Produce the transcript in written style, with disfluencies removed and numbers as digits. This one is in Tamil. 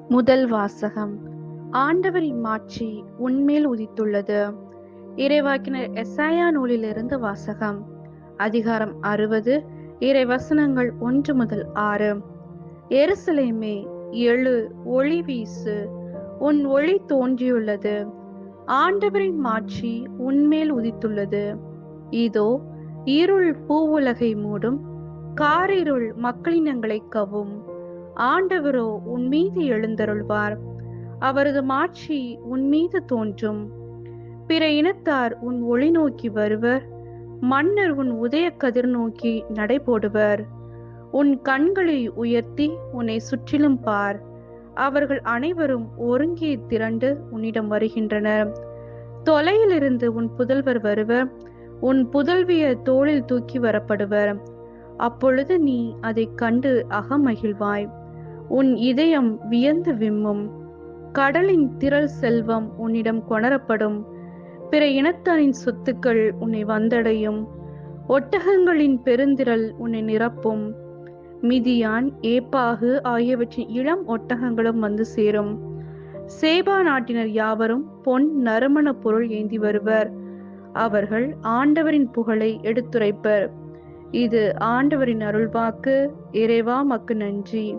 முதல் வாசகம். ஆண்டவரின் மாட்சி உன்மேல் உதித்துள்ளது. இறைவாக்கினர் எசாயா நூலிலிருந்து வாசகம். அதிகாரம் 60, இறைவசனங்கள் 1 முதல் 6. எருசலேமே, எழு, ஒளி வீசு, உன் ஒளி தோன்றியுள்ளது. ஆண்டவரின் மாட்சி உன்மேல் உதித்துள்ளது. இதோ, இருள் பூவுலகை மூடும், காரிருள் மக்களினங்களை கவும். ஆண்டவரோ உன் மீது எழுந்தருள்வார். அவரது மாட்சி உன் மீது தோன்றும். பிற இனத்தார் உன் ஒளி நோக்கி வருவர். மன்னர் உன் உதய கதிர் நோக்கி நடைபோடுவர். உன் கண்களை உயர்த்தி உன்னை சுற்றிலும் பார். அவர்கள் அனைவரும் ஒருங்கே திரண்டு உன்னிடம் வருகின்றனர். தொலையிலிருந்து உன் புதல்வர் வருவர். உன் புதல்வியர் தோளில் தூக்கி வரப்படுவர். அப்பொழுது நீ அதை கண்டு அகமகிழ்வாய். உன் இதயம் வியந்து விம்மும். கடலின் திரள் செல்வம் உன்னிடம் கொணரப்படும். பிற இனத்தாரின் சொத்துக்கள் உன்னை வந்தடையும். ஒட்டகங்களின் பெருந்திரள் உன்னை நிரப்பும். மிதியான், ஏப்பாகு ஆகியவற்றின் இளம் ஒட்டகங்களும் வந்து சேரும். சேபா நாட்டினர் யாவரும் பொன் நறுமண பொருள் ஏந்தி வருவர். அவர்கள் ஆண்டவரின் புகழை எடுத்துரைப்பர். இது ஆண்டவரின் அருள்வாக்கு. இறைவா, மக்கு நன்றி.